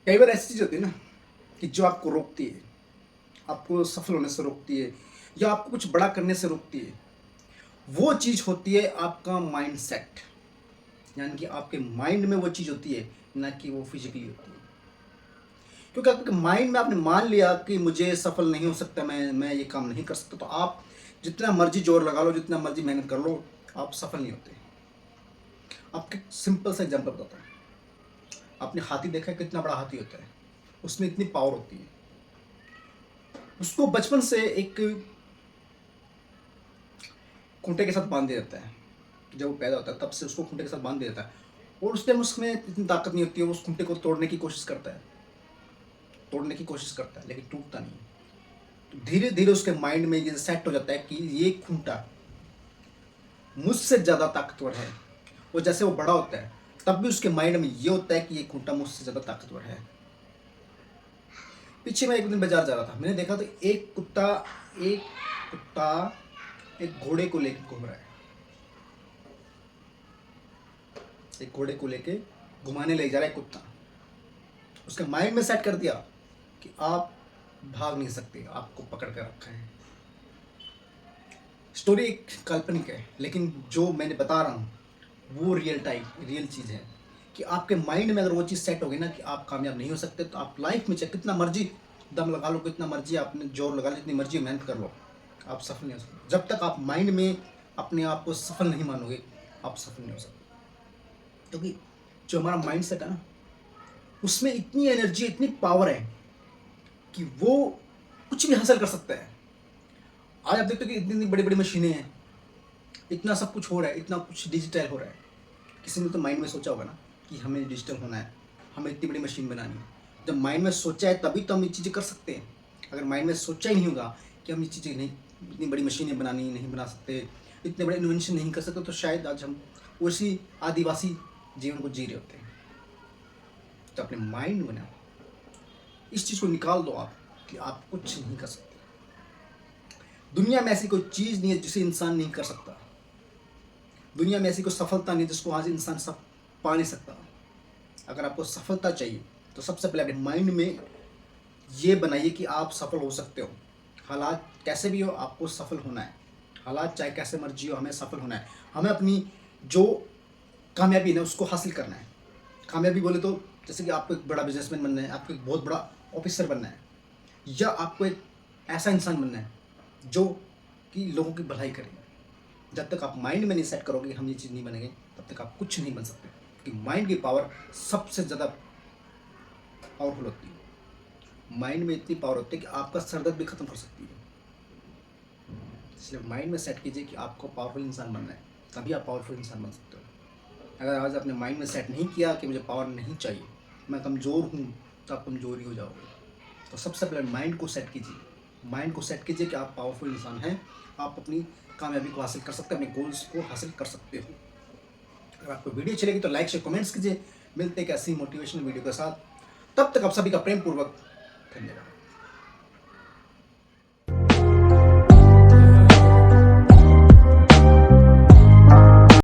कई बार ऐसी चीज होती है ना कि जो आपको रोकती है, आपको सफल होने से रोकती है या आपको कुछ बड़ा करने से रोकती है। वो चीज होती है आपका माइंड सेट, यानी कि आपके माइंड में वो चीज होती है, ना कि वो फिजिकली होती है। क्योंकि आपके माइंड में आपने मान लिया कि मुझे सफल नहीं हो सकता, मैं ये काम नहीं कर सकता, तो आप जितना मर्जी जोर लगा लो, जितना मर्जी मेहनत कर लो, आप सफल नहीं होते। आपके सिंपल सा एग्जांपल बताता हूँ। आपने हाथी देखा है, कितना बड़ा हाथी होता है, उसमें इतनी पावर होती है। उसको बचपन से एक खूंटे के साथ बांध दिया जाता है। जब वो पैदा होता है तब से उसको खूंटे के साथ बांध दिया जाता है, और उस टाइम उसमें इतनी ताकत नहीं होती है। वो उस खूंटे को तोड़ने की कोशिश करता है, लेकिन टूटता नहीं। तो धीरे धीरे उसके माइंड में ये सेट हो जाता है कि ये खूंटा मुझसे ज़्यादा ताकतवर है। और जैसे वो बड़ा होता है तब भी उसके माइंड में ये होता है कि ये खूंटा मुझसे ज़्यादा ताकतवर है। पीछे मैं एक दिन बाजार जा रहा था, मैंने देखा तो एक कुत्ता एक घोड़े को लेकर घूम रहा है। एक घोड़े को लेके घुमाने ले जा रहा है कुत्ता। उसके माइंड में सेट कर दिया कि आप भाग नहीं सकते, आपको पकड़ कर रखा है। स्टोरी एक काल्पनिक है, लेकिन जो मैंने बता रहा हूँ वो रियल चीज़ है कि आपके माइंड में अगर वो चीज़ सेट होगी ना कि आप कामयाब नहीं हो सकते, तो आप लाइफ में चाहे कितना मर्जी दम लगा लो, कितना मर्जी आपने जोर लगा लो, जितनी मर्जी मेहनत कर लो, आप सफल नहीं हो सकते। जब तक आप माइंड में अपने आप को सफल नहीं मानोगे, आप सफल नहीं हो सकते। क्योंकि जो हमारा माइंड सेट है ना, उसमें इतनी एनर्जी, इतनी पावर है कि वो कुछ भी हासिल कर सकता है। आज आप देखते हो कि इतनी इतनी बड़ी बड़ी मशीनें हैं, इतना सब कुछ हो रहा है, इतना कुछ डिजिटल हो रहा है। किसी ने तो माइंड में सोचा होगा ना कि हमें डिजिटल होना है, हमें इतनी बड़ी मशीन बनानी है। जब माइंड में सोचा है तभी तो हम ये चीज़ें कर सकते हैं। अगर माइंड में सोचा ही नहीं होगा कि हम ये चीज़ें नहीं, इतनी बड़ी मशीनें बनानी नहीं बना सकते, इतने बड़े इन्वेंशन नहीं कर सकते, तो शायद आज हम उसी आदिवासी जीवन को जी रहे होते हैं। तो अपने माइंड में ना इस चीज़ को निकाल दो आप कि आप कुछ नहीं कर सकते। दुनिया में ऐसी कोई चीज़ नहीं है जिसे इंसान नहीं कर सकता। दुनिया में ऐसी कोई सफलता नहीं जिसको आज इंसान सब पा नहीं सकता। अगर आपको सफलता चाहिए तो सबसे पहले अपने माइंड में ये बनाइए कि आप सफल हो सकते हो। हालात कैसे भी हो, आपको सफल होना है। हालात चाहे कैसे मर्जी हो, हमें सफल होना है। हमें अपनी जो कामयाबी है उसको हासिल करना है। कामयाबी बोले तो जैसे कि आपको एक बड़ा बिजनेसमैन बनना है, आपको एक बहुत बड़ा ऑफिसर बनना है, या आपको एक ऐसा इंसान बनना है जो कि लोगों की भलाई करे। जब तक आप माइंड में नहीं सेट करोगे हम ये चीज़ नहीं बनेंगे, तब तक आप कुछ नहीं बन सकते। क्योंकि माइंड की पावर सबसे ज़्यादा पावरफुल होती है। माइंड में इतनी पावर होती है कि आपका सरदर्द भी खत्म कर सकती है। इसलिए माइंड में सेट कीजिए कि आपको पावरफुल इंसान बनना है, तभी आप पावरफुल इंसान बन सकते हो। अगर आज आपने माइंड में सेट नहीं किया कि मुझे पावर नहीं चाहिए, मैं कमज़ोर हूँ, तो आप कमज़ोर ही हो जाओगे। तो सबसे पहले माइंड को सेट कीजिए। माइंड को सेट कीजिए कि आप पावरफुल इंसान हैं, आप अपनी कामयाबी को हासिल कर सकते हैं, अपने गोल्स को हासिल कर सकते हो। अगर आपको वीडियो अच्छी लगी तो लाइक शेयर कमेंट्स कीजिए। मिलते हैं एक ऐसी मोटिवेशनल वीडियो के साथ। तब तक आप सभी का प्रेम पूर्वक धन्यवाद।